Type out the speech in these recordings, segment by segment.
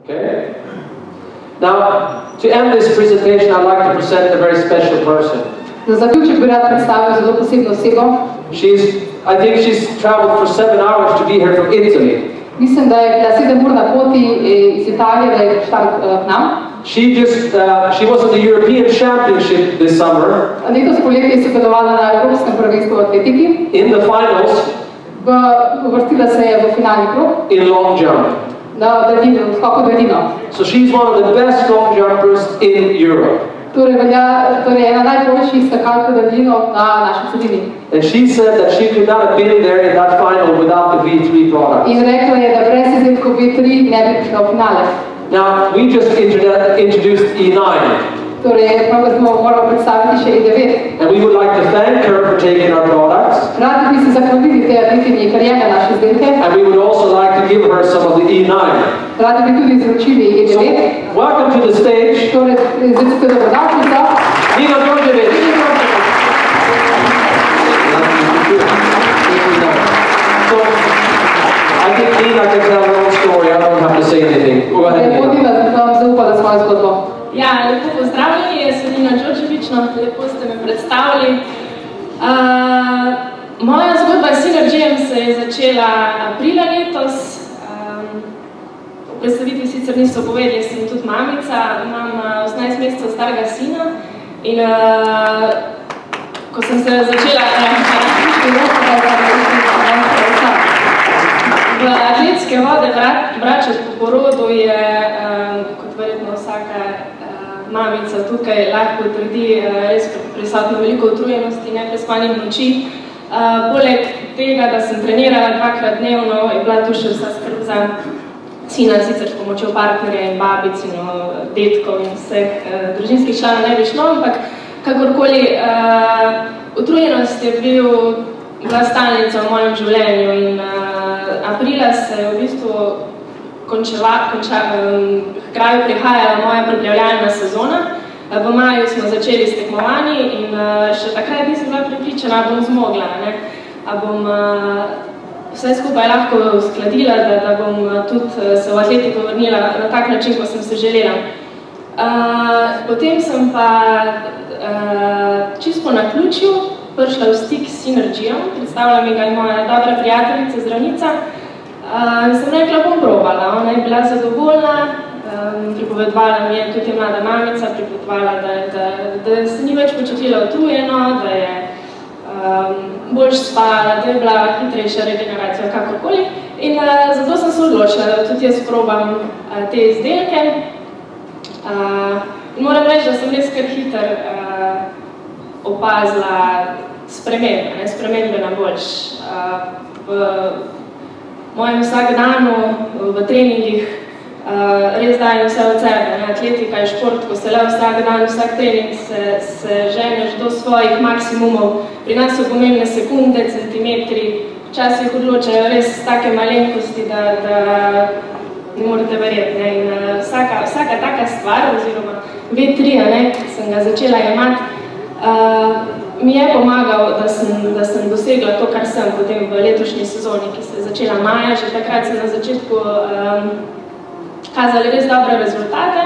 Okay? Now, to end this presentation, I'd like to present a very special person. Za zaključek bi rad predstavil zelo posebno osebo. I think she's traveled for 7 hours to be here from Italy. Mislim, da je bila 7 ur na poti iz Italije, da je prišla k nam. She was in the European Championship this summer. Letos poleti je sodelovala na Evropskem prvenstvu v atletiki. In the finals. Uvrstila se je v finalni krog. In long jump. Na daljino, v skoku daljino. So she's one of the best long jumpers in Europe. Torej ena najboljših skakalk v daljino na naši celini. And she said that she could not have been there in that final without the V3 product. In rekla je, da brez izdelkov V3 ne bi prišla v finale. Now, we just introduced E9. Torej, moramo predstaviti še E9. And we would like to thank her for taking our products. Radi bi se zahvalili tej atletinji, ker jemlje naše izdelke. And we would also like to give her some of the E9. Radi bi tudi izročili E9. So, welcome to the stage. Torej, zdaj dobrodošlica. Nina Đorđević. So, I think Nina can tell her own story. I don't have to say anything. Go ahead, Nina. Ja, lepo pozdravljeni, jaz sem Nina Đorđević, lepo ste me predstavili. Moja zgodba s Synergyjem se je začela aprila letos. V predstavitvi sicer niso povedali, sem tudi mamica, imam 18 mesecev starega sina in ko sem se začela v atletske vode vračati po porodu je, kot verjetno vsaka mamica tukaj lahko potrdi, res prisotno veliko utrujenosti, neprespanih noči. Poleg tega, da sem trenirala 2-krat dnevno, je bila tu še vsa skrb za sina, sicer s pomočjo partnerja in babic in detkov in vseh družinskih članov ne bi šlo, ampak kakorkoli utrujenost je bila stalnica v mojem življenju in aprila se je v bistvu kraju prihajala moja pripravljalna sezona. V maju smo začeli s tekmovanji in še takrat nisem bila prepričana, bom zmogla, a bom vse skupaj lahko uskladila, da bom tudi se v atletiko vrnila na tak način, ko sem se želela. Potem sem pa čisto po naključju prišla v stik s Synergyjem, predstavila mi ga je moja dobra prijateljica, zdravnica. In sem rekla, bom probala. Ona je bila zadovoljna, pripovedovala mi je, tudi je mlada mamica, pripovedovala, da se ni več počutila utrujeno, da je bolj spala, da je bila hitrejša regeneracija, kakorkoli. In zato sem se odločila, da tudi jaz probam te izdelke. In moram reči, da sem res kar hiter opazila spremembe na boljš. V mojem vsakdanu, v treningih, res dajem vse od sebe. Atletika je šport, ko se le vsak dan, vsak trening se ženeš do svojih maksimumov. Pri nas so pomembne sekunde, centimetri, včasih odločajo res take malenkosti, da ne morete verjeti. In vsaka taka stvar, oziroma V3, ki sem ga začela jemati, mi je pomagal, da sem dosegla to, kar sem potem v letošnji sezoni, ki se je začela maja. Že takrat sem na začetku kazali res dobre rezultate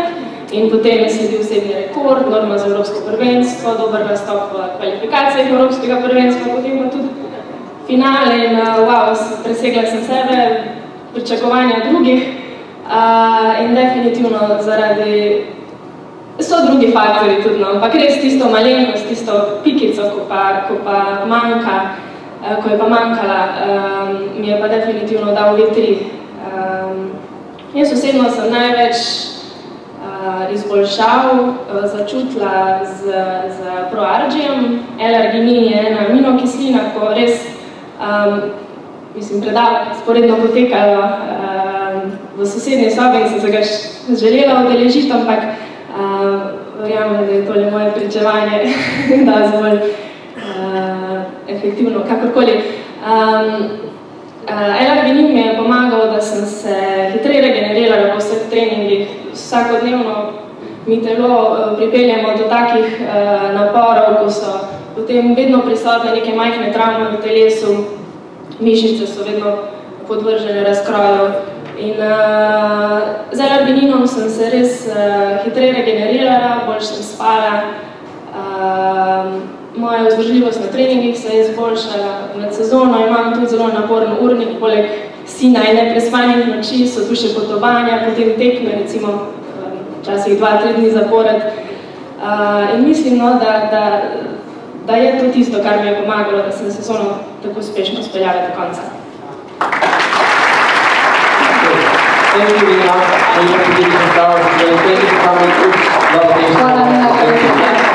in potem je sledil osebni rekord, norma za Evropsko prvenstvo, dober nastop v kvalifikacijah Evropskega prvenstva, potem pa tudi finale in wow, presegla sem sebe, pričakovanja drugih in definitivno zaradi so drugi faktori tudi, ampak res tisto malenkost, tisto pikico, ko pa manjka, ko je pa manjkala, mi je pa definitivno dal V3. Jaz osebno sem največ izboljšav začutila z ProArgyjem. L-arginin je ena aminokislina, ko res, predavanja sporedno potekajo v sosednji sobi in sem se ga želela udeležiti, ampak verjamem, da je tole moje pričevanje, da je zvolj efektivno, kakorkoli. L-arginin mi je pomagal, da sem se hitreje regenerirala po vseh treningih. Vsakodnevno mi telo pripeljemo do takih naporov, ko so potem vedno prisotne neke majhne travme v telesu, mišice so vedno podvržene razkroju In z L-arbininom sem se res hitreje regenerirala, bolj sem spala. Moja vzdržljivost na treningih se je izboljšala. Med sezono imam tudi zelo naporen urnik, poleg sina in neprespanih noči, so tu še potovanja, potem tekme, recimo včasih 2-3 dni zapored. In mislim, no, da je to tisto, kar mi je pomagalo, da sem sezono tako uspešno speljala do konca. Thank you, Nina. Thank you for giving us flowers today. Thank you for coming. Love the nation. Hvala, Nina.